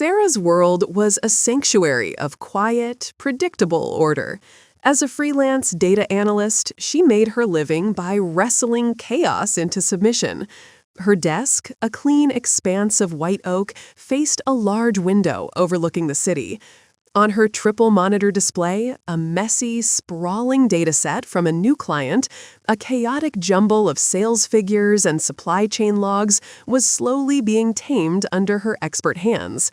Sarah's world was a sanctuary of quiet, predictable order. As a freelance data analyst, she made her living by wrestling chaos into submission. Her desk, a clean expanse of white oak, faced a large window overlooking the city. On her triple monitor display, a messy, sprawling dataset from a new client, a chaotic jumble of sales figures and supply chain logs, was slowly being tamed under her expert hands.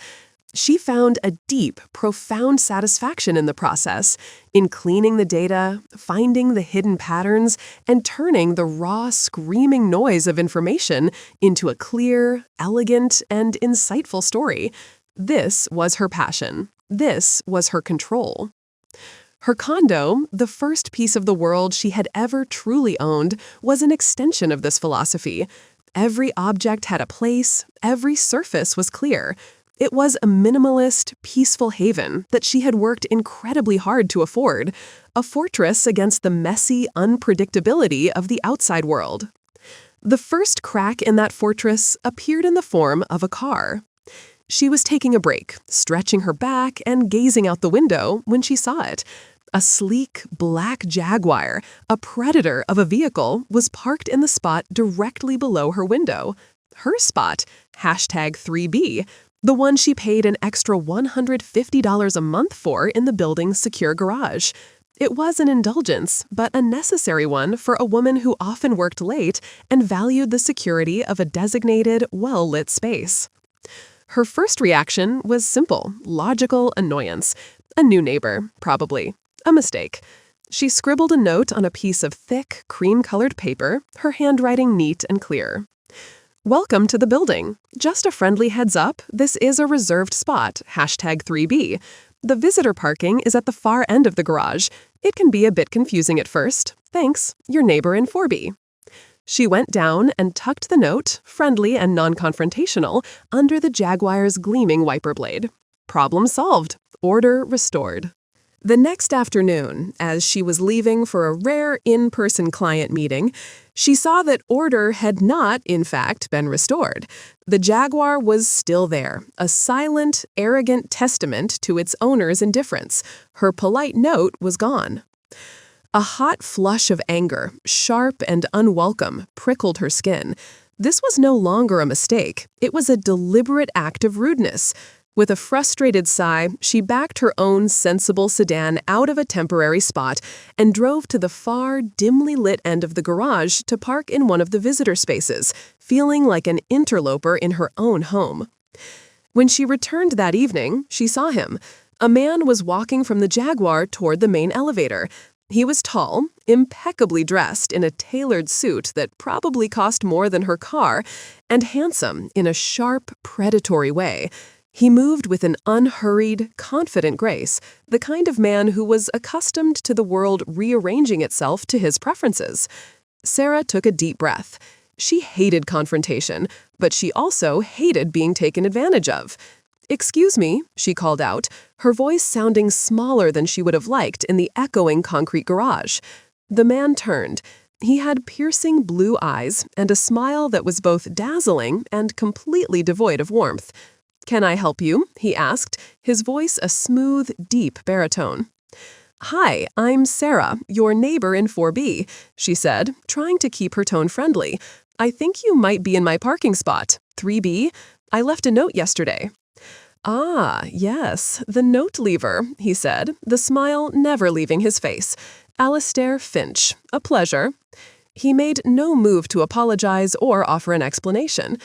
She found a deep, profound satisfaction in the process, in cleaning the data, finding the hidden patterns, and turning the raw, screaming noise of information into a clear, elegant, and insightful story. This was her passion. This was her control. Her condo, the first piece of the world she had ever truly owned, was an extension of this philosophy. Every object had a place, every surface was clear. It was a minimalist, peaceful haven that she had worked incredibly hard to afford, a fortress against the messy unpredictability of the outside world. The first crack in that fortress appeared in the form of a car. She was taking a break, stretching her back and gazing out the window when she saw it. A sleek, black Jaguar, a predator of a vehicle, was parked in the spot directly below her window. Her spot, #3B, the one she paid an extra $150 a month for in the building's secure garage. It was an indulgence, but a necessary one for a woman who often worked late and valued the security of a designated, well-lit space. Her first reaction was simple, logical annoyance. A new neighbor, probably. A mistake. She scribbled a note on a piece of thick, cream-colored paper, her handwriting neat and clear. Welcome to the building. Just a friendly heads up, this is a reserved spot, #3B. The visitor parking is at the far end of the garage. It can be a bit confusing at first. Thanks, your neighbor in 4B. She went down and tucked the note, friendly and non-confrontational, under the Jaguar's gleaming wiper blade. Problem solved. Order restored. The next afternoon, as she was leaving for a rare in-person client meeting, she saw that order had not, in fact, been restored. The Jaguar was still there, a silent, arrogant testament to its owner's indifference. Her polite note was gone. A hot flush of anger, sharp and unwelcome, prickled her skin. This was no longer a mistake. It was a deliberate act of rudeness. With a frustrated sigh, she backed her own sensible sedan out of a temporary spot and drove to the far, dimly lit end of the garage to park in one of the visitor spaces, feeling like an interloper in her own home. When she returned that evening, she saw him. A man was walking from the Jaguar toward the main elevator. He was tall, impeccably dressed in a tailored suit that probably cost more than her car, and handsome in a sharp, predatory way. He moved with an unhurried, confident grace, the kind of man who was accustomed to the world rearranging itself to his preferences. Sarah took a deep breath. She hated confrontation, but she also hated being taken advantage of. "Excuse me," she called out, her voice sounding smaller than she would have liked in the echoing concrete garage. The man turned. He had piercing blue eyes and a smile that was both dazzling and completely devoid of warmth. "Can I help you?" he asked, his voice a smooth, deep baritone. "Hi, I'm Sarah, your neighbor in 4B, she said, trying to keep her tone friendly. "I think you might be in my parking spot, 3B. I left a note yesterday." "Ah, yes, the note leaver," he said, the smile never leaving his face. "Alistair Finch, a pleasure." He made no move to apologize or offer an explanation.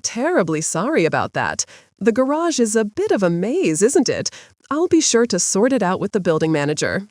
"Terribly sorry about that. The garage is a bit of a maze, isn't it? I'll be sure to sort it out with the building manager."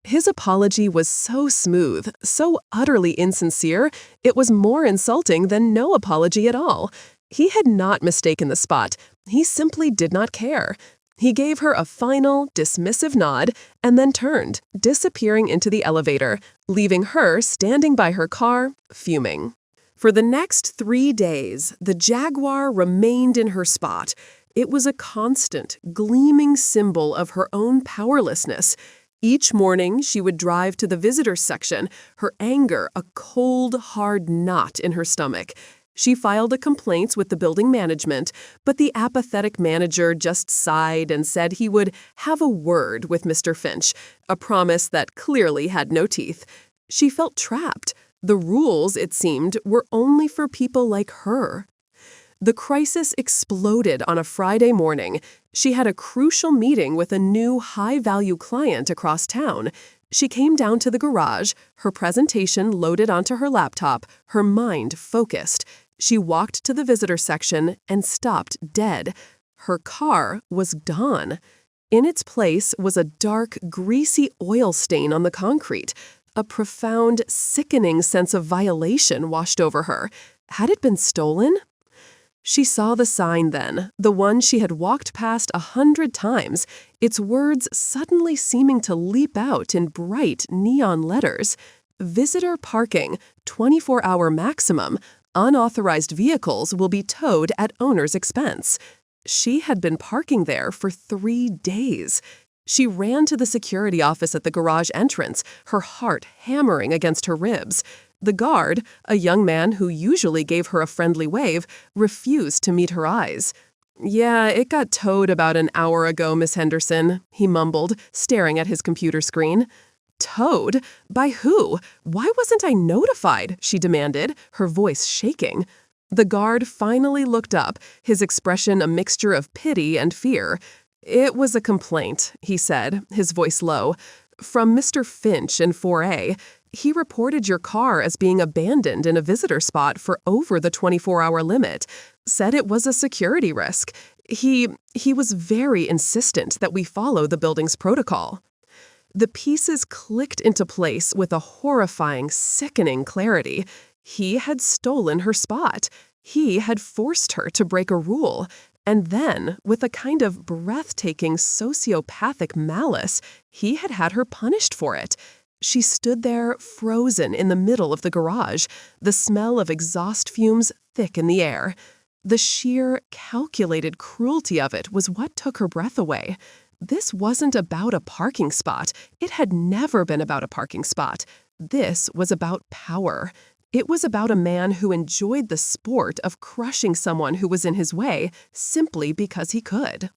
His apology was so smooth, so utterly insincere, it was more insulting than no apology at all. He had not mistaken the spot. He simply did not care. He gave her a final, dismissive nod and then turned, disappearing into the elevator, leaving her standing by her car, fuming. For the next 3 days, the Jaguar remained in her spot. It was a constant, gleaming symbol of her own powerlessness. Each morning, she would drive to the visitors section, her anger a cold, hard knot in her stomach. She filed a complaint with the building management, but the apathetic manager just sighed and said he would have a word with Mr. Finch, a promise that clearly had no teeth. She felt trapped. The rules, it seemed, were only for people like her. The crisis exploded on a Friday morning. She had a crucial meeting with a new high-value client across town. She came down to the garage, her presentation loaded onto her laptop, her mind focused. She walked to the visitor section and stopped dead. Her car was gone. In its place was a dark, greasy oil stain on the concrete. A profound, sickening sense of violation washed over her. Had it been stolen? She saw the sign then, the one she had walked past 100 times, its words suddenly seeming to leap out in bright neon letters. Visitor parking, 24-hour maximum. Unauthorized vehicles will be towed at owner's expense. She had been parking there for 3 days. She ran to the security office at the garage entrance, her heart hammering against her ribs. The guard, a young man who usually gave her a friendly wave, refused to meet her eyes. "Yeah, it got towed about an hour ago, Miss Henderson," he mumbled, staring at his computer screen. "Towed? By who? Why wasn't I notified?" she demanded, her voice shaking. The guard finally looked up, his expression a mixture of pity and fear. "It was a complaint," he said, his voice low, "from Mr. Finch in 4A. He reported your car as being abandoned in a visitor spot for over the 24-hour limit. Said it was a security risk. He was very insistent that we follow the building's protocol." The pieces clicked into place with a horrifying, sickening clarity. He had stolen her spot. He had forced her to break a rule. And then, with a kind of breathtaking sociopathic malice, he had her punished for it. She stood there, frozen in the middle of the garage, the smell of exhaust fumes thick in the air. The sheer, calculated cruelty of it was what took her breath away. This wasn't about a parking spot. It had never been about a parking spot. This was about power. It was about a man who enjoyed the sport of crushing someone who was in his way simply because he could.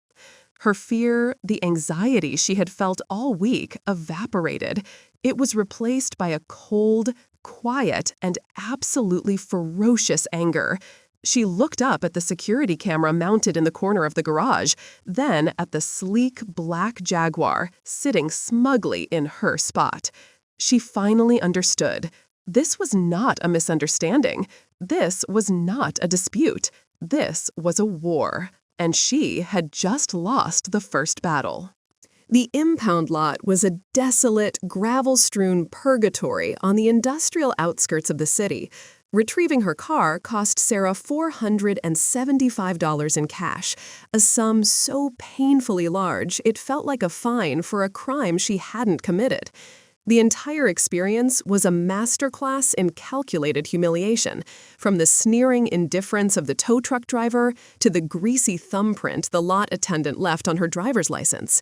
Her fear, the anxiety she had felt all week, evaporated. It was replaced by a cold, quiet, and absolutely ferocious anger. She looked up at the security camera mounted in the corner of the garage, then at the sleek black Jaguar sitting smugly in her spot. She finally understood. This was not a misunderstanding. This was not a dispute. This was a war. And she had just lost the first battle. The impound lot was a desolate, gravel-strewn purgatory on the industrial outskirts of the city. Retrieving her car cost Sarah $475 in cash, a sum so painfully large it felt like a fine for a crime she hadn't committed. The entire experience was a masterclass in calculated humiliation, from the sneering indifference of the tow truck driver to the greasy thumbprint the lot attendant left on her driver's license.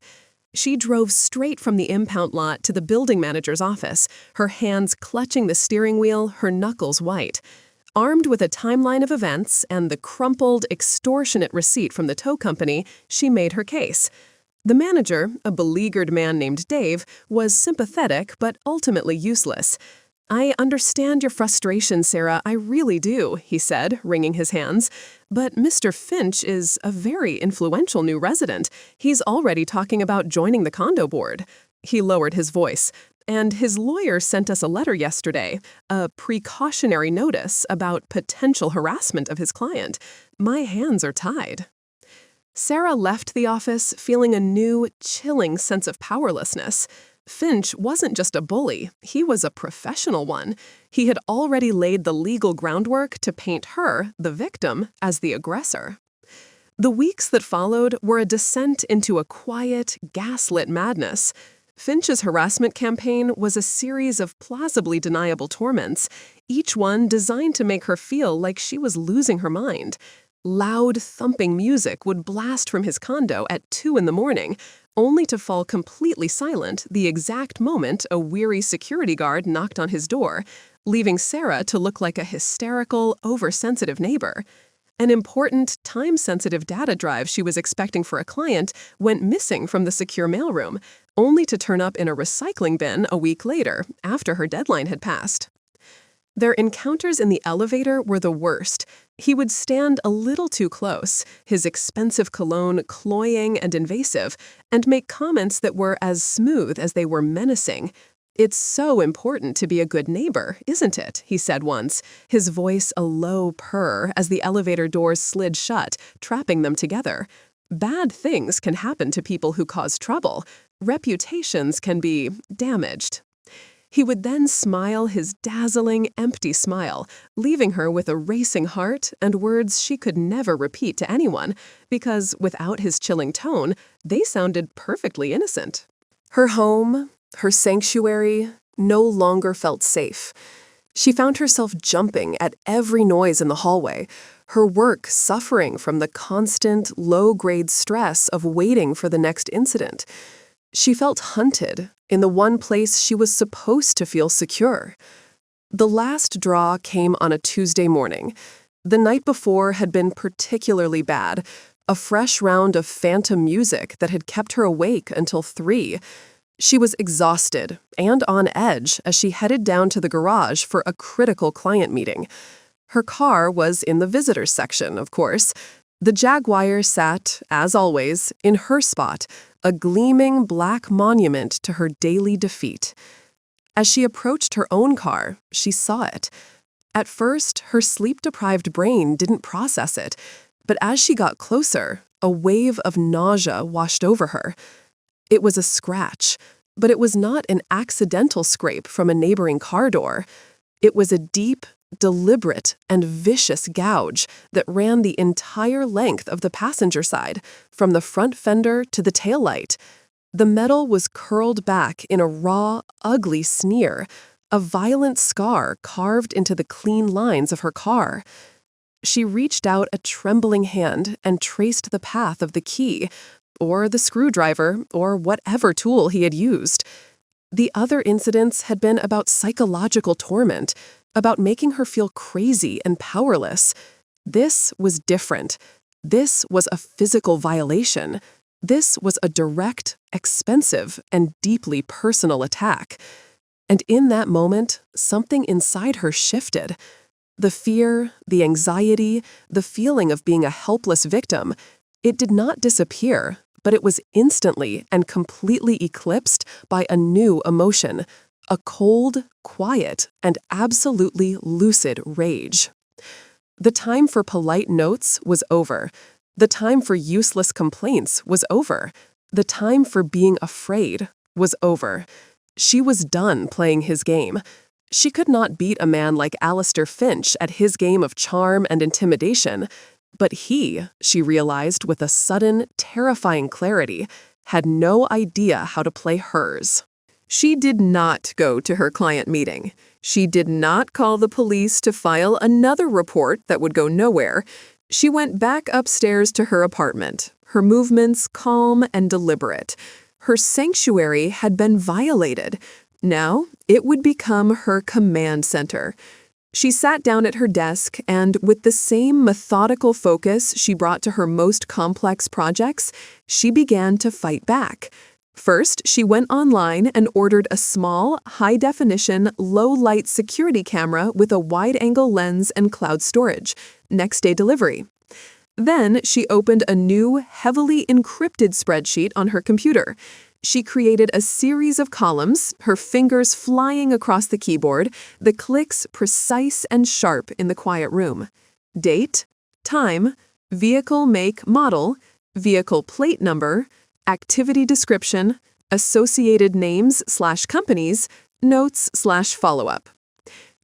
She drove straight from the impound lot to the building manager's office, her hands clutching the steering wheel, her knuckles white. Armed with a timeline of events and the crumpled, extortionate receipt from the tow company, she made her case. The manager, a beleaguered man named Dave, was sympathetic but ultimately useless. "I understand your frustration, Sarah, I really do," he said, wringing his hands. "But Mr. Finch is a very influential new resident. He's already talking about joining the condo board." He lowered his voice. "And his lawyer sent us a letter yesterday, a precautionary notice about potential harassment of his client. My hands are tied." Sarah left the office feeling a new, chilling sense of powerlessness. Finch wasn't just a bully, he was a professional one. He had already laid the legal groundwork to paint her, the victim, as the aggressor. The weeks that followed were a descent into a quiet, gaslit madness. Finch's harassment campaign was a series of plausibly deniable torments, each one designed to make her feel like she was losing her mind. Loud, thumping music would blast from his condo at 2 in the morning, only to fall completely silent the exact moment a weary security guard knocked on his door. leaving Sarah to look like a hysterical, oversensitive neighbor. An important, time-sensitive data drive she was expecting for a client went missing from the secure mailroom, only to turn up in a recycling bin a week later, after her deadline had passed. Their encounters in the elevator were the worst. He would stand a little too close, his expensive cologne cloying and invasive, and make comments that were as smooth as they were menacing. "It's so important to be a good neighbor, isn't it?" he said once, his voice a low purr as the elevator doors slid shut, trapping them together. Bad things can happen to people who cause trouble. Reputations can be damaged. He would then smile his dazzling, empty smile, leaving her with a racing heart and words she could never repeat to anyone, because without his chilling tone, they sounded perfectly innocent. Her home, her sanctuary, no longer felt safe. She found herself jumping at every noise in the hallway, her work suffering from the constant, low-grade stress of waiting for the next incident. She felt hunted in the one place she was supposed to feel secure. The last draw came on a Tuesday morning. The night before had been particularly bad, a fresh round of phantom music that had kept her awake until 3. She was exhausted and on edge as she headed down to the garage for a critical client meeting. Her car was in the visitors section, of course. The Jaguar sat, as always, in her spot, a gleaming black monument to her daily defeat. As she approached her own car, she saw it. At first, her sleep-deprived brain didn't process it, but as she got closer, a wave of nausea washed over her. It was a scratch, but it was not an accidental scrape from a neighboring car door. It was a deep, deliberate, and vicious gouge that ran the entire length of the passenger side, from the front fender to the taillight. The metal was curled back in a raw, ugly sneer, a violent scar carved into the clean lines of her car. She reached out a trembling hand and traced the path of the key, or the screwdriver, or whatever tool he had used. The other incidents had been about psychological torment, about making her feel crazy and powerless. This was different. This was a physical violation. This was a direct, expensive, and deeply personal attack. And in that moment, something inside her shifted. The fear, the anxiety, the feeling of being a helpless victim, it did not disappear, but it was instantly and completely eclipsed by a new emotion. A cold, quiet, and absolutely lucid rage. The time for polite notes was over. The time for useless complaints was over. The time for being afraid was over. She was done playing his game. She could not beat a man like Alistair Finch at his game of charm and intimidation, but he, she realized with a sudden, terrifying clarity, had no idea how to play hers. She did not go to her client meeting. She did not call the police to file another report that would go nowhere. She went back upstairs to her apartment, her movements calm and deliberate. Her sanctuary had been violated. Now it would become her command center. She sat down at her desk and, with the same methodical focus she brought to her most complex projects, she began to fight back. First, she went online and ordered a small, high-definition, low-light security camera with a wide-angle lens and cloud storage. Next-day delivery. Then, she opened a new, heavily encrypted spreadsheet on her computer. She created a series of columns, her fingers flying across the keyboard, the clicks precise and sharp in the quiet room. Date, time, vehicle make model, vehicle plate number, activity description, associated names/companies, notes/follow-up.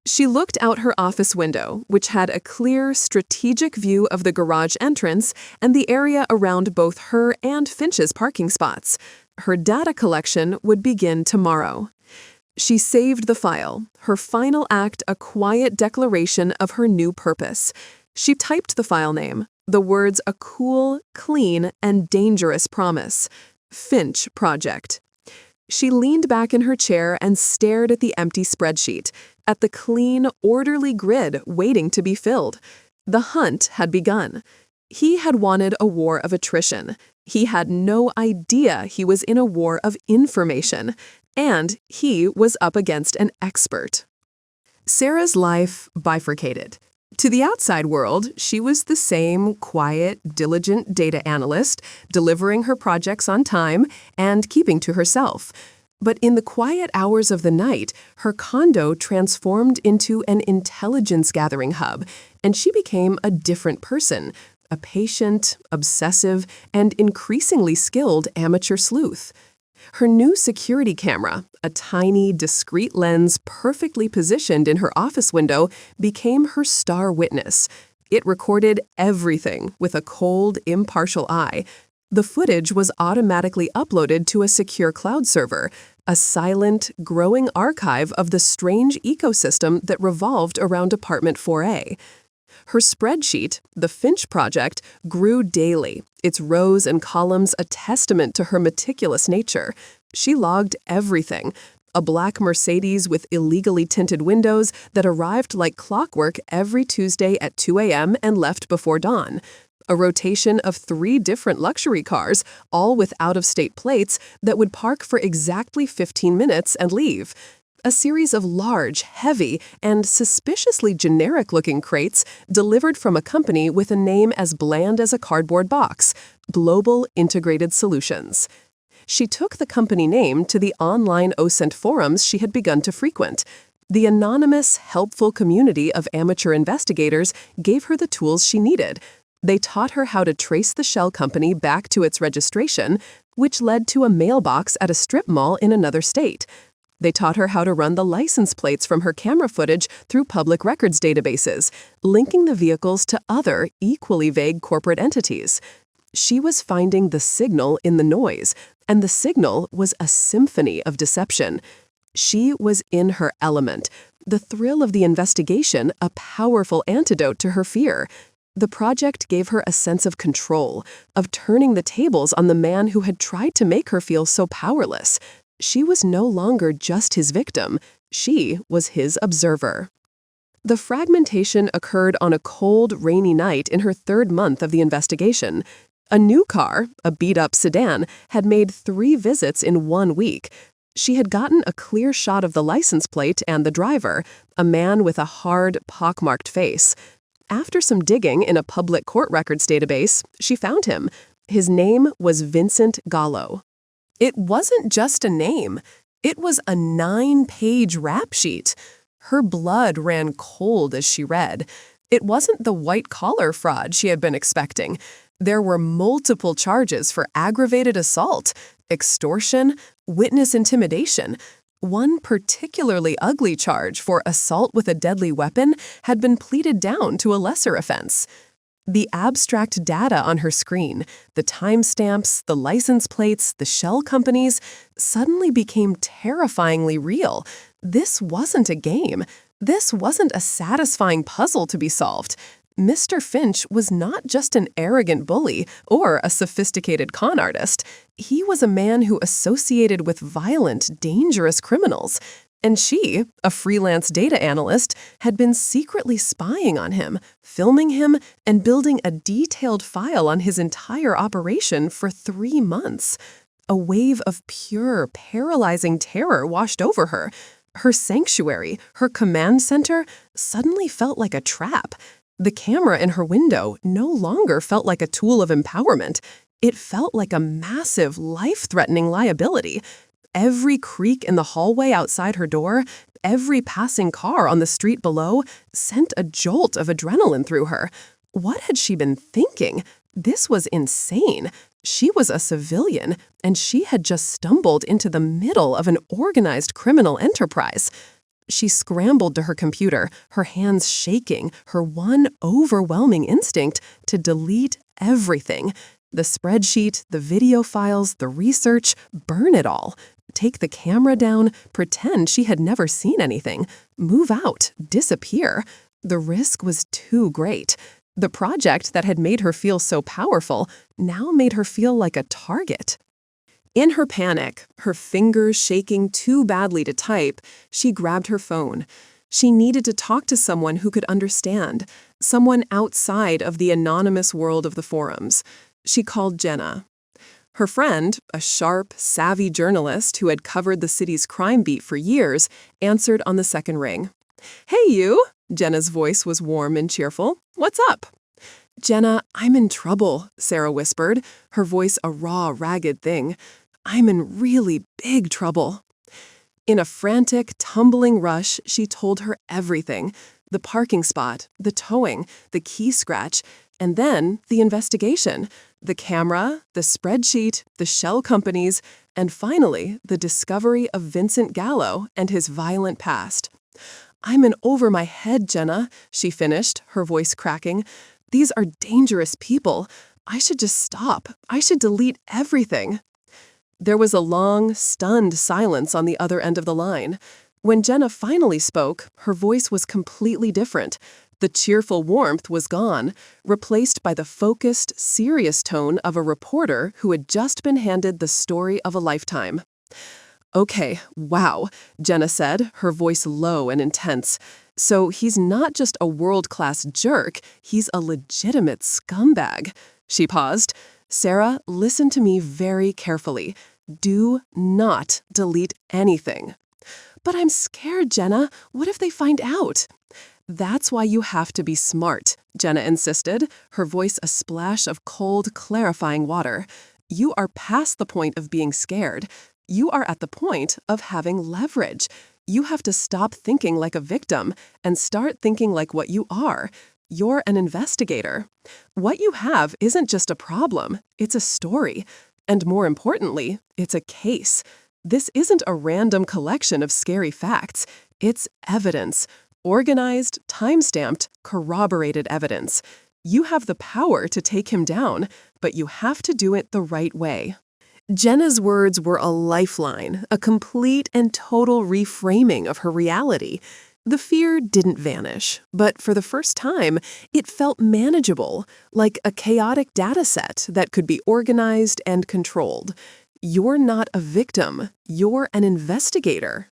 She looked out her office window, which had a clear, strategic view of the garage entrance and the area around both her and Finch's parking spots. Her data collection would begin tomorrow. She saved the file, her final act a quiet declaration of her new purpose. She typed the file name, the words a cool, clean, and dangerous promise. Finch Project. She leaned back in her chair and stared at the empty spreadsheet. at the clean, orderly grid waiting to be filled. The hunt had begun. He had wanted a war of attrition. He had no idea he was in a war of information. And he was up against an expert. Sarah's life bifurcated. To the outside world, she was the same quiet, diligent data analyst, delivering her projects on time and keeping to herself. But in the quiet hours of the night, her condo transformed into an intelligence-gathering hub, and she became a different person, a patient, obsessive, and increasingly skilled amateur sleuth. Her new security camera, a tiny, discreet lens perfectly positioned in her office window, became her star witness. It recorded everything with a cold, impartial eye. The footage was automatically uploaded to a secure cloud server, a silent, growing archive of the strange ecosystem that revolved around Apartment 4A. Her spreadsheet, the Finch Project, grew daily, its rows and columns a testament to her meticulous nature. She logged everything. A black Mercedes with illegally tinted windows that arrived like clockwork every Tuesday at 2 a.m. and left before dawn. A rotation of 3 different luxury cars, all with out-of-state plates, that would park for exactly 15 minutes and leave. A series of large, heavy, and suspiciously generic-looking crates delivered from a company with a name as bland as a cardboard box, Global Integrated Solutions. She took the company name to the online OSINT forums she had begun to frequent. The anonymous, helpful community of amateur investigators gave her the tools she needed. They taught her how to trace the shell company back to its registration, which led to a mailbox at a strip mall in another state. They taught her how to run the license plates from her camera footage through public records databases, linking the vehicles to other, equally vague corporate entities. She was finding the signal in the noise, and the signal was a symphony of deception. She was in her element, the thrill of the investigation a powerful antidote to her fear. The project gave her a sense of control, of turning the tables on the man who had tried to make her feel so powerless. She was no longer just his victim. She was his observer. The fragmentation occurred on a cold, rainy night in her 3rd month of the investigation. A new car, a beat-up sedan, had made 3 visits in 1 week. She had gotten a clear shot of the license plate and the driver, a man with a hard, pockmarked face. After some digging in a public court records database, she found him. His name was Vincent Gallo. It wasn't just a name. It was a 9-page rap sheet. Her blood ran cold as she read. It wasn't the white-collar fraud she had been expecting. There were multiple charges for aggravated assault, extortion, witness intimidation. One particularly ugly charge for assault with a deadly weapon had been pleaded down to a lesser offense. The abstract data on her screen, the timestamps, the license plates, the shell companies, suddenly became terrifyingly real. This wasn't a game. This wasn't a satisfying puzzle to be solved. Mr. Finch was not just an arrogant bully or a sophisticated con artist. He was a man who associated with violent, dangerous criminals. And she, a freelance data analyst, had been secretly spying on him, filming him, and building a detailed file on his entire operation for 3 months. A wave of pure, paralyzing terror washed over her. Her sanctuary, her command center, suddenly felt like a trap. The camera in her window no longer felt like a tool of empowerment. It felt like a massive, life-threatening liability. Every creak in the hallway outside her door, every passing car on the street below, sent a jolt of adrenaline through her. What had she been thinking? This was insane. She was a civilian, and she had just stumbled into the middle of an organized criminal enterprise. She scrambled to her computer, her hands shaking, her one overwhelming instinct to delete everything. The spreadsheet, the video files, the research, burn it all. Take the camera down, pretend she had never seen anything, move out, disappear. The risk was too great. The project that had made her feel so powerful now made her feel like a target. In her panic, her fingers shaking too badly to type, she grabbed her phone. She needed to talk to someone who could understand, someone outside of the anonymous world of the forums. She called Jenna. Her friend, a sharp, savvy journalist who had covered the city's crime beat for years, answered on the second ring. "Hey, you!" Jenna's voice was warm and cheerful. "What's up?" "Jenna, I'm in trouble," Sarah whispered, her voice a raw, ragged thing. "I'm in really big trouble." In a frantic, tumbling rush, she told her everything. The parking spot, the towing, the key scratch, and then the investigation, the camera, the spreadsheet, the shell companies, and finally, the discovery of Vincent Gallo and his violent past. "I'm in over my head, Jenna," she finished, her voice cracking. "These are dangerous people. I should just stop. I should delete everything." There was a long, stunned silence on the other end of the line. When Jenna finally spoke, her voice was completely different. The cheerful warmth was gone, replaced by the focused, serious tone of a reporter who had just been handed the story of a lifetime. "Okay, wow," Jenna said, her voice low and intense. "So he's not just a world-class jerk, he's a legitimate scumbag." She paused. "Sarah, listen to me very carefully. Do not delete anything." "But I'm scared, Jenna. What if they find out?" "That's why you have to be smart," Jenna insisted, her voice a splash of cold, clarifying water. "You are past the point of being scared. You are at the point of having leverage. You have to stop thinking like a victim and start thinking like what you are. You're an investigator. What you have isn't just a problem, it's a story. And more importantly, it's a case. This isn't a random collection of scary facts. It's evidence. Organized, time-stamped, corroborated evidence. You have the power to take him down, but you have to do it the right way." Jenna's words were a lifeline, a complete and total reframing of her reality. The fear didn't vanish, but for the first time, it felt manageable, like a chaotic data set that could be organized and controlled. You're not a victim, you're an investigator.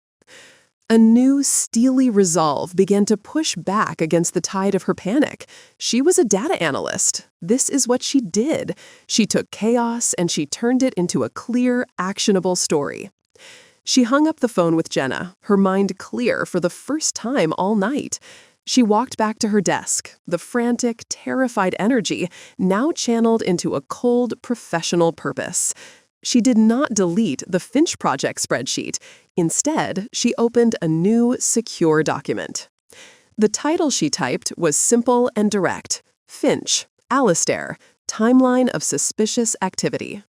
A new, steely resolve began to push back against the tide of her panic. She was a data analyst. This is what she did. She took chaos and she turned it into a clear, actionable story. She hung up the phone with Jenna, her mind clear for the first time all night. She walked back to her desk, the frantic, terrified energy now channeled into a cold, professional purpose. She did not delete the Finch Project spreadsheet. Instead, she opened a new, secure document. The title she typed was simple and direct: Finch, Alastair, Timeline of Suspicious Activity.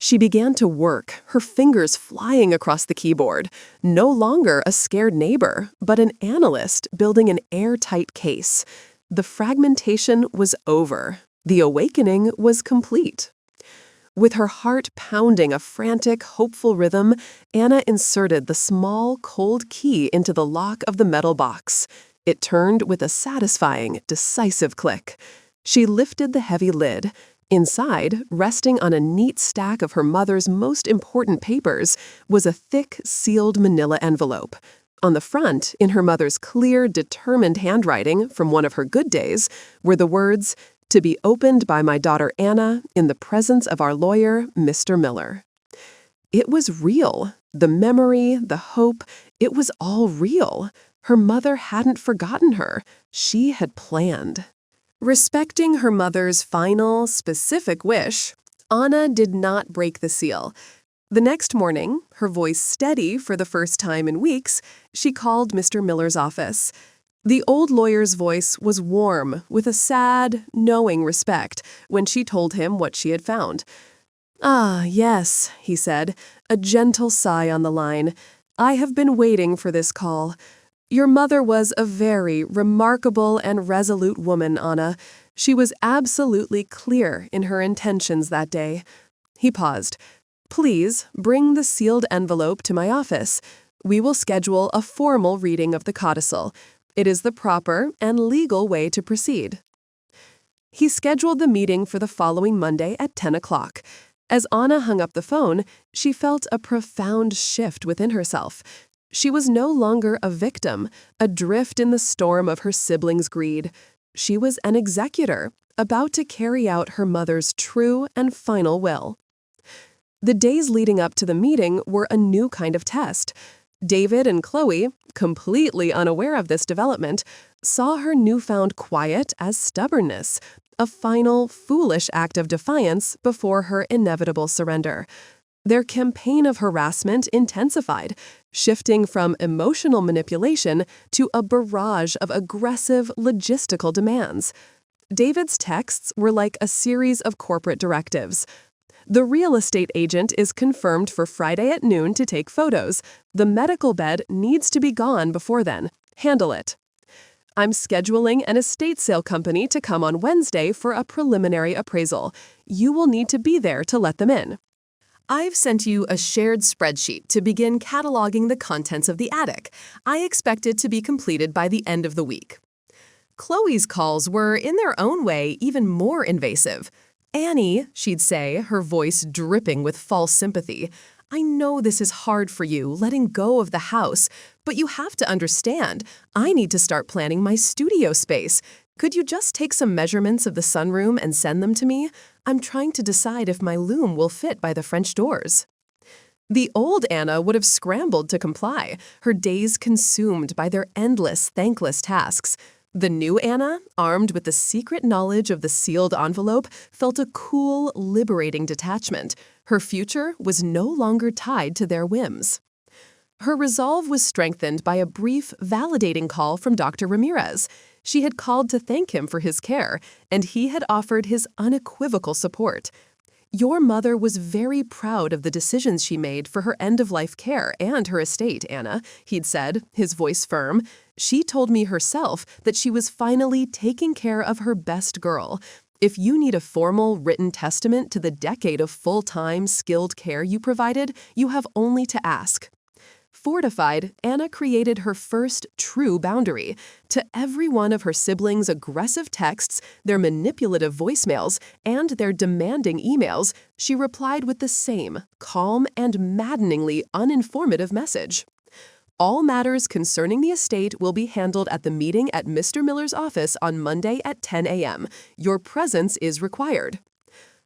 She began to work, her fingers flying across the keyboard. No longer a scared neighbor, but an analyst building an airtight case. The fragmentation was over. The awakening was complete. With her heart pounding a frantic, hopeful rhythm, Anna inserted the small, cold key into the lock of the metal box. It turned with a satisfying, decisive click. She lifted the heavy lid. Inside, resting on a neat stack of her mother's most important papers, was a thick, sealed manila envelope. On the front, in her mother's clear, determined handwriting from one of her good days, were the words, "To be opened by my daughter Anna in the presence of our lawyer, Mr. Miller." It was real. The memory, the hope, it was all real. Her mother hadn't forgotten her. She had planned. Respecting her mother's final, specific wish, Anna did not break the seal. The next morning, her voice steady for the first time in weeks, she called Mr. Miller's office. The old lawyer's voice was warm, with a sad, knowing respect, when she told him what she had found. "Ah, yes," he said, a gentle sigh on the line. "I have been waiting for this call. Your mother was a very remarkable and resolute woman, Anna. She was absolutely clear in her intentions that day." He paused. "Please bring the sealed envelope to my office. We will schedule a formal reading of the codicil. It is the proper and legal way to proceed." He scheduled the meeting for the following Monday at 10 o'clock. As Anna hung up the phone, she felt a profound shift within herself. She was no longer a victim, adrift in the storm of her siblings' greed. She was an executor, about to carry out her mother's true and final will. The days leading up to the meeting were a new kind of test. David and Chloe, completely unaware of this development, saw her newfound quiet as stubbornness, a final, foolish act of defiance before her inevitable surrender. Their campaign of harassment intensified, shifting from emotional manipulation to a barrage of aggressive logistical demands. David's texts were like a series of corporate directives. The real estate agent is confirmed for Friday at noon to take photos. The medical bed needs to be gone before then. Handle it. I'm scheduling an estate sale company to come on Wednesday for a preliminary appraisal. You will need to be there to let them in. I've sent you a shared spreadsheet to begin cataloging the contents of the attic. I expect it to be completed by the end of the week. Chloe's calls were, in their own way, even more invasive. Annie, she'd say, her voice dripping with false sympathy, I know this is hard for you, letting go of the house, but you have to understand, I need to start planning my studio space. Could you just take some measurements of the sunroom and send them to me? I'm trying to decide if my loom will fit by the French doors. The old Anna would have scrambled to comply, her days consumed by their endless, thankless tasks. The new Anna, armed with the secret knowledge of the sealed envelope, felt a cool, liberating detachment. Her future was no longer tied to their whims. Her resolve was strengthened by a brief, validating call from Dr. Ramirez. She had called to thank him for his care, and he had offered his unequivocal support. Your mother was very proud of the decisions she made for her end-of-life care and her estate, Anna, he'd said, his voice firm. She told me herself that she was finally taking care of her best girl. If you need a formal, written testament to the decade of full-time, skilled care you provided, you have only to ask. Fortified, Anna created her first true boundary. To every one of her siblings' aggressive texts, their manipulative voicemails, and their demanding emails, she replied with the same calm and maddeningly uninformative message. All matters concerning the estate will be handled at the meeting at Mr. Miller's office on Monday at 10 a.m. Your presence is required.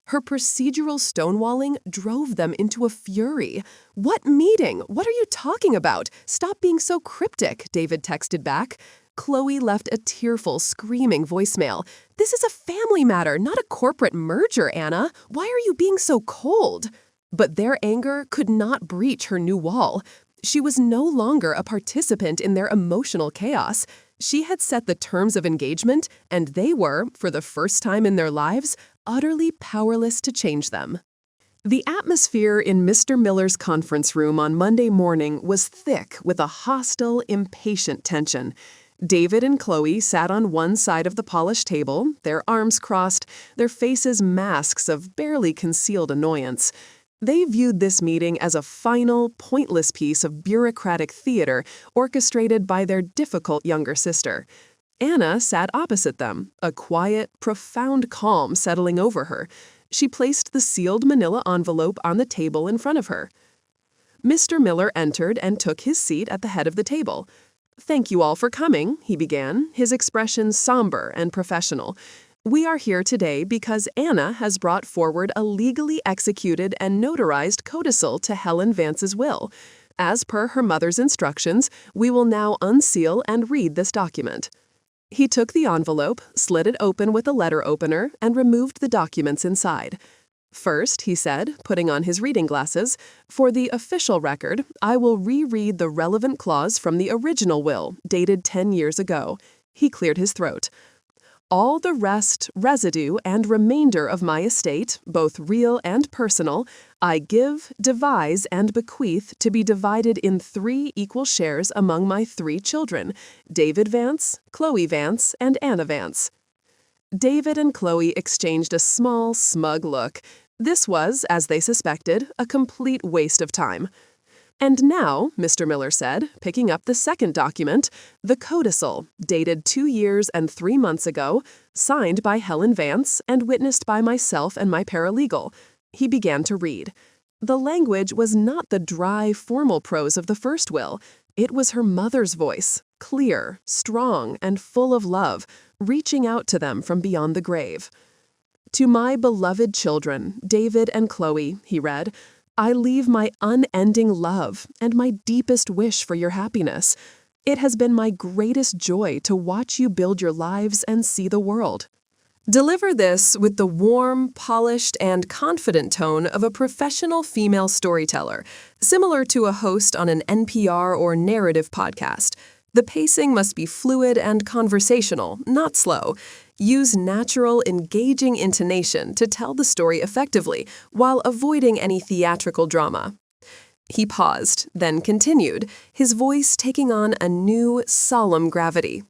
Her procedural stonewalling drove them into a fury. What meeting? What are you talking about? Stop being so cryptic, David texted back. Chloe left a tearful, screaming voicemail. This is a family matter, not a corporate merger, Anna. Why are you being so cold? But their anger could not breach her new wall. She was no longer a participant in their emotional chaos. She had set the terms of engagement, and they were, for the first time in their lives, utterly powerless to change them. The atmosphere in Mr. Miller's conference room on Monday morning was thick with a hostile, impatient tension. David and Chloe sat on one side of the polished table, their arms crossed, their faces masks of barely concealed annoyance. They viewed this meeting as a final, pointless piece of bureaucratic theater orchestrated by their difficult younger sister. Anna sat opposite them, a quiet, profound calm settling over her. She placed the sealed manila envelope on the table in front of her. Mr. Miller entered and took his seat at the head of the table. "Thank you all for coming," he began, his expression somber and professional. "We are here today because Anna has brought forward a legally executed and notarized codicil to Helen Vance's will. As per her mother's instructions, we will now unseal and read this document." He took the envelope, slid it open with a letter opener, and removed the documents inside. "First," he said, putting on his reading glasses, "for the official record, I will reread the relevant clause from the original will, dated 10 years ago." He cleared his throat. "All the rest, residue, and remainder of my estate, both real and personal, I give, devise, and bequeath to be divided in 3 equal shares among my 3 children, David Vance, Chloe Vance, and Anna Vance." David and Chloe exchanged a small, smug look. This was, as they suspected, a complete waste of time. "And now," Mr. Miller said, picking up the second document, "the codicil, dated 2 years and 3 months ago, signed by Helen Vance and witnessed by myself and my paralegal." He began to read. The language was not the dry, formal prose of the first will. It was her mother's voice, clear, strong, and full of love, reaching out to them from beyond the grave. "To my beloved children, David and Chloe," he read, "I leave my unending love and my deepest wish for your happiness. It has been my greatest joy to watch you build your lives and see the world." Deliver this with the warm, polished, and confident tone of a professional female storyteller, similar to a host on an NPR or narrative podcast. The pacing must be fluid and conversational, not slow. Use natural, engaging intonation to tell the story effectively, while avoiding any theatrical drama. He paused, then continued, his voice taking on a new, solemn gravity.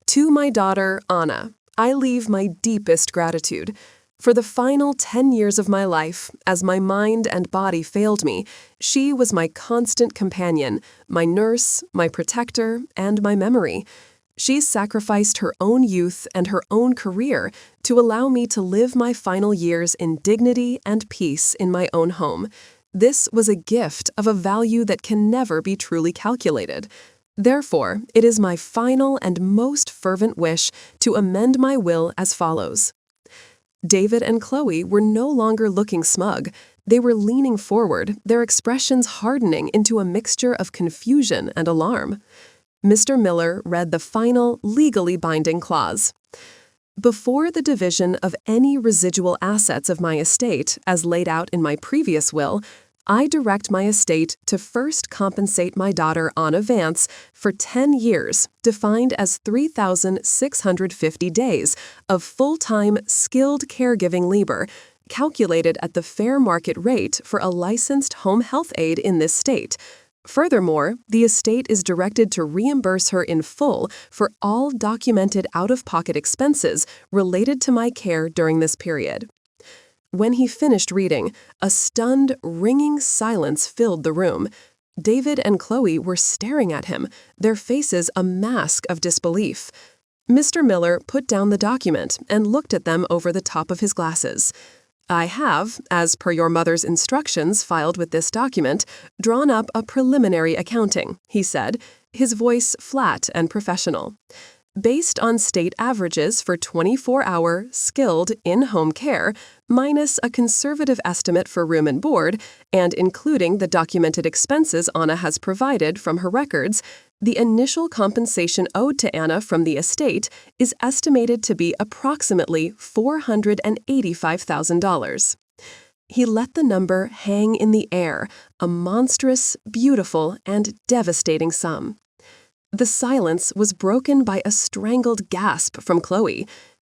"To my daughter, Anna, I leave my deepest gratitude. For the final 10 years of my life, as my mind and body failed me, she was my constant companion, my nurse, my protector, and my memory. She sacrificed her own youth and her own career to allow me to live my final years in dignity and peace in my own home. This was a gift of a value that can never be truly calculated. Therefore, it is my final and most fervent wish to amend my will as follows." David and Chloe were no longer looking smug. They were leaning forward, their expressions hardening into a mixture of confusion and alarm. Mr. Miller read the final, legally binding clause. "Before the division of any residual assets of my estate, as laid out in my previous will, I direct my estate to first compensate my daughter Anna Vance for 10 years, defined as 3,650 days, of full-time, skilled caregiving labor, calculated at the fair market rate for a licensed home health aide in this state. Furthermore, the estate is directed to reimburse her in full for all documented out-of-pocket expenses related to my care during this period." When he finished reading, a stunned, ringing silence filled the room. David and Chloe were staring at him, their faces a mask of disbelief. Mr. Miller put down the document and looked at them over the top of his glasses. "I have, as per your mother's instructions filed with this document, drawn up a preliminary accounting," he said, his voice flat and professional. "Based on state averages for 24-hour, skilled, in-home care, minus a conservative estimate for room and board, and including the documented expenses Anna has provided from her records, the initial compensation owed to Anna from the estate is estimated to be approximately $485,000. He let the number hang in the air, a monstrous, beautiful, and devastating sum. The silence was broken by a strangled gasp from Chloe.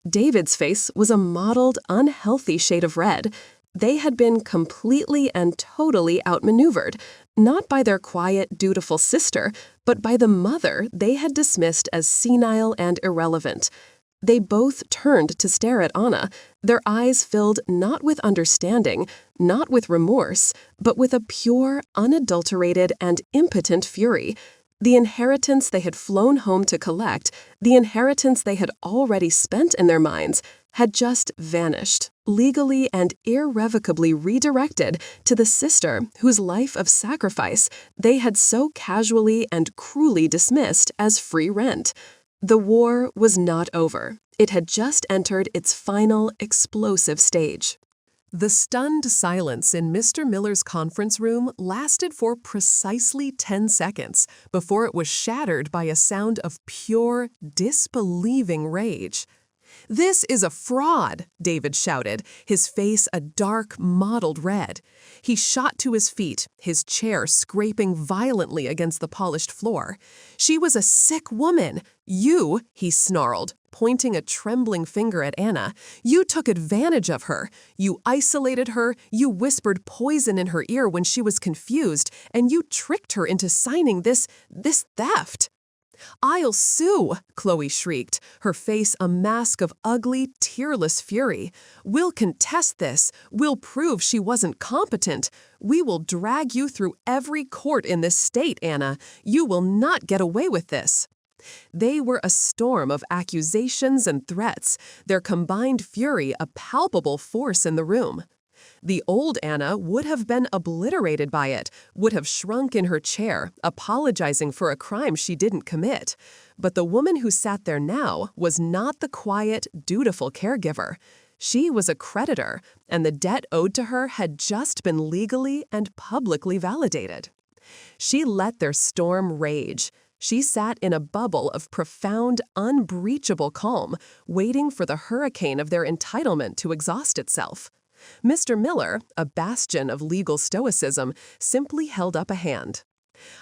David's face was a mottled, unhealthy shade of red. They had been completely and totally outmaneuvered, not by their quiet, dutiful sister, but by the mother they had dismissed as senile and irrelevant. They both turned to stare at Anna, their eyes filled not with understanding, not with remorse, but with a pure, unadulterated, and impotent fury. The inheritance they had flown home to collect, the inheritance they had already spent in their minds, had just vanished, legally and irrevocably redirected to the sister whose life of sacrifice they had so casually and cruelly dismissed as free rent. The war was not over. It had just entered its final, explosive stage. The stunned silence in Mr. Miller's conference room lasted for precisely 10 seconds before it was shattered by a sound of pure, disbelieving rage. "This is a fraud," David shouted, his face a dark, mottled red. He shot to his feet, his chair scraping violently against the polished floor. "She was a sick woman. You," he snarled, pointing a trembling finger at Anna, "you took advantage of her. You isolated her, you whispered poison in her ear when she was confused, and you tricked her into signing this theft." "I'll sue," Chloe shrieked, her face a mask of ugly, tearless fury. "We'll contest this. We'll prove she wasn't competent. We will drag you through every court in this state, Anna. You will not get away with this." They were a storm of accusations and threats, their combined fury a palpable force in the room. The old Anna would have been obliterated by it, would have shrunk in her chair, apologizing for a crime she didn't commit. But the woman who sat there now was not the quiet, dutiful caregiver. She was a creditor, and the debt owed to her had just been legally and publicly validated. She let their storm rage. She sat in a bubble of profound, unbreachable calm, waiting for the hurricane of their entitlement to exhaust itself. Mr. Miller, a bastion of legal stoicism, simply held up a hand.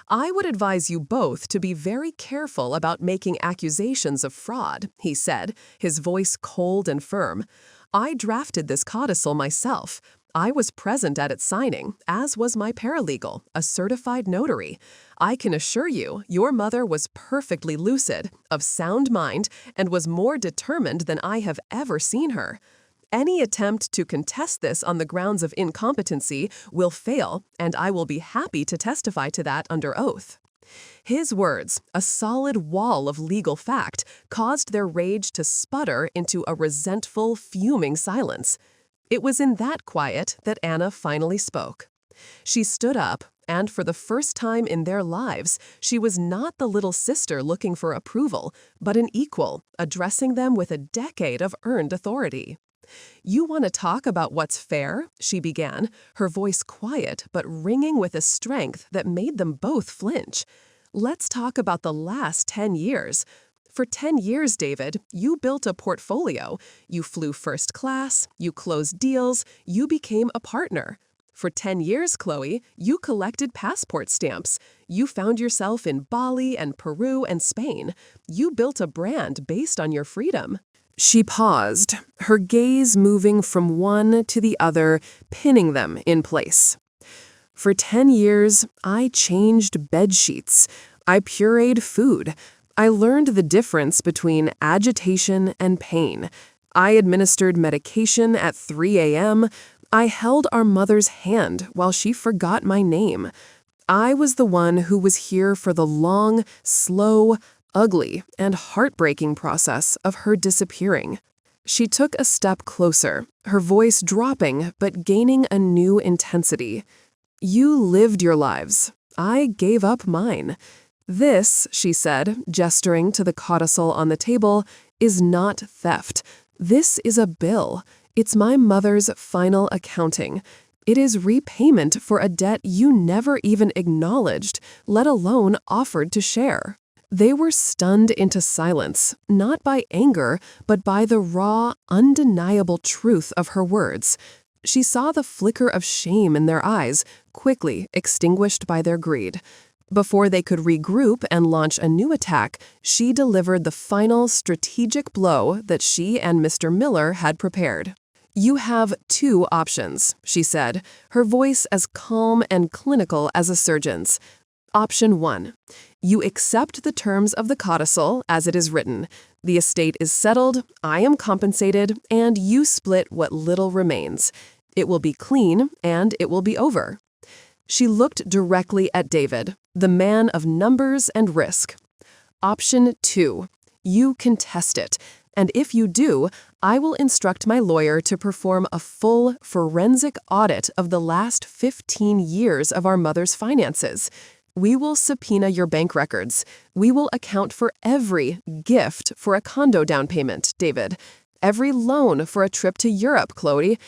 "I would advise you both to be very careful about making accusations of fraud," he said, his voice cold and firm. "I drafted this codicil myself. I was present at its signing, as was my paralegal, a certified notary. I can assure you, your mother was perfectly lucid, of sound mind, and was more determined than I have ever seen her. Any attempt to contest this on the grounds of incompetency will fail, and I will be happy to testify to that under oath." His words, a solid wall of legal fact, caused their rage to sputter into a resentful, fuming silence. It was in that quiet that Anna finally spoke. She stood up, and for the first time in their lives, she was not the little sister looking for approval, but an equal, addressing them with a decade of earned authority. "You want to talk about what's fair?" she began, her voice quiet but ringing with a strength that made them both flinch. "Let's talk about the last 10 years. For 10 years, David, you built a portfolio. You flew first class, you closed deals, you became a partner. For 10 years, Chloe, you collected passport stamps. You found yourself in Bali and Peru and Spain. You built a brand based on your freedom." She paused, her gaze moving from one to the other, pinning them in place. "For 10 years, I changed bed sheets. I pureed food. I learned the difference between agitation and pain. I administered medication at 3 a.m. I held our mother's hand while she forgot my name. I was the one who was here for the long, slow, ugly, and heartbreaking process of her disappearing." She took a step closer, her voice dropping but gaining a new intensity. "You lived your lives. I gave up mine. This," she said, gesturing to the codicil on the table, "is not theft. This is a bill. It's my mother's final accounting. It is repayment for a debt you never even acknowledged, let alone offered to share." They were stunned into silence, not by anger, but by the raw, undeniable truth of her words. She saw the flicker of shame in their eyes, quickly extinguished by their greed. Before they could regroup and launch a new attack, she delivered the final strategic blow that she and Mr. Miller had prepared. "You have 2 options," she said, her voice as calm and clinical as a surgeon's. "Option 1. You accept the terms of the codicil as it is written. The estate is settled, I am compensated, and you split what little remains. It will be clean, and it will be over." She looked directly at David, the man of numbers and risk. "Option 2. You contest it, and if you do, I will instruct my lawyer to perform a full forensic audit of the last 15 years of our mother's finances. We will subpoena your bank records. We will account for every gift for a condo down payment, David. Every loan for a trip to Europe, Chloe.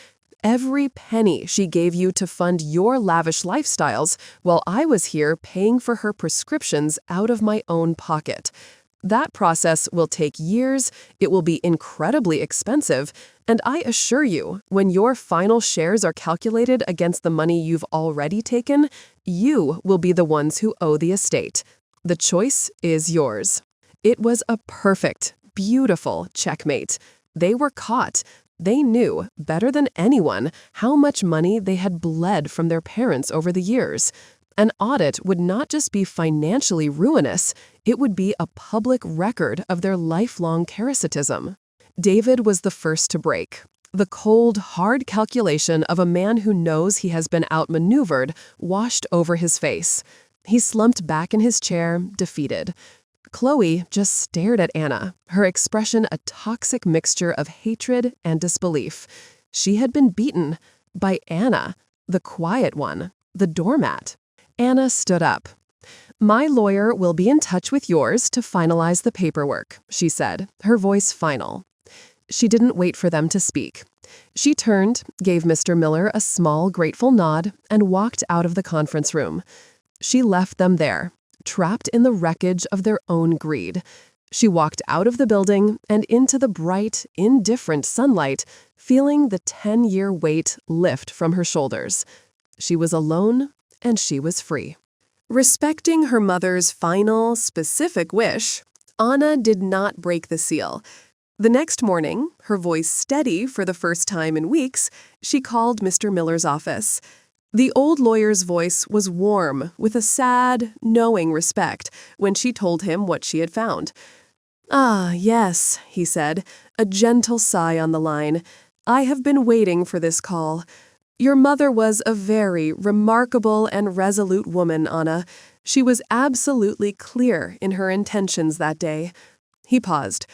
Every penny she gave you to fund your lavish lifestyles while I was here paying for her prescriptions out of my own pocket. That process will take years, it will be incredibly expensive, and I assure you, when your final shares are calculated against the money you've already taken, you will be the ones who owe the estate. The choice is yours." It was a perfect, beautiful checkmate. They were caught. They knew, better than anyone, how much money they had bled from their parents over the years. An audit would not just be financially ruinous, it would be a public record of their lifelong parasitism. David was the first to break. The cold, hard calculation of a man who knows he has been outmaneuvered washed over his face. He slumped back in his chair, defeated. Chloe just stared at Anna, her expression a toxic mixture of hatred and disbelief. She had been beaten, By Anna, the quiet one, the doormat. Anna stood up. "My lawyer will be in touch with yours to finalize the paperwork," she said, her voice final. She didn't wait for them to speak. She turned, gave Mr. Miller a small, grateful nod, and walked out of the conference room. She left them there, trapped in the wreckage of their own greed. She walked out of the building and into the bright, indifferent sunlight, feeling the 10-year weight lift from her shoulders. She was alone, and she was free. Respecting her mother's final, specific wish, Anna did not break the seal. The next morning, her voice steady for the first time in weeks, she called Mr. Miller's office. The old lawyer's voice was warm, with a sad, knowing respect, when she told him what she had found. "Ah, yes," he said, a gentle sigh on the line. "I have been waiting for this call. Your mother was a very remarkable and resolute woman, Anna. She was absolutely clear in her intentions that day." He paused.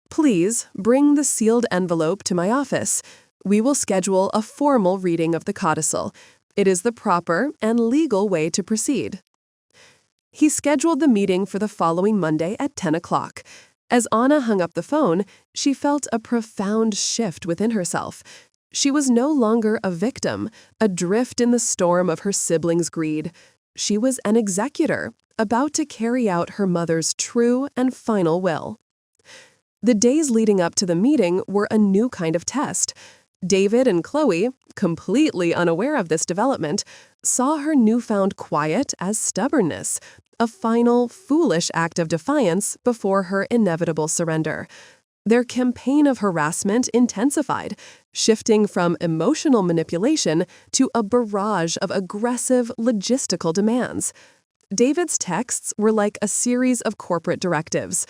"Please bring the sealed envelope to my office. We will schedule a formal reading of the codicil. It is the proper and legal way to proceed." He scheduled the meeting for the following Monday at 10 o'clock. As Anna hung up the phone, she felt a profound shift within herself. She was no longer a victim, adrift in the storm of her siblings' greed. She was an executor, about to carry out her mother's true and final will. The days leading up to the meeting were a new kind of test. David and Chloe, completely unaware of this development, saw her newfound quiet as stubbornness, a final, foolish act of defiance before her inevitable surrender. Their campaign of harassment intensified, shifting from emotional manipulation to a barrage of aggressive, logistical demands. David's texts were like a series of corporate directives.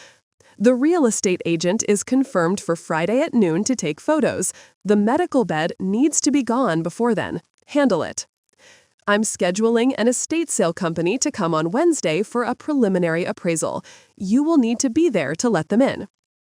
"The real estate agent is confirmed for Friday at noon to take photos. The medical bed needs to be gone before then. Handle it. I'm scheduling an estate sale company to come on Wednesday for a preliminary appraisal. You will need to be there to let them in.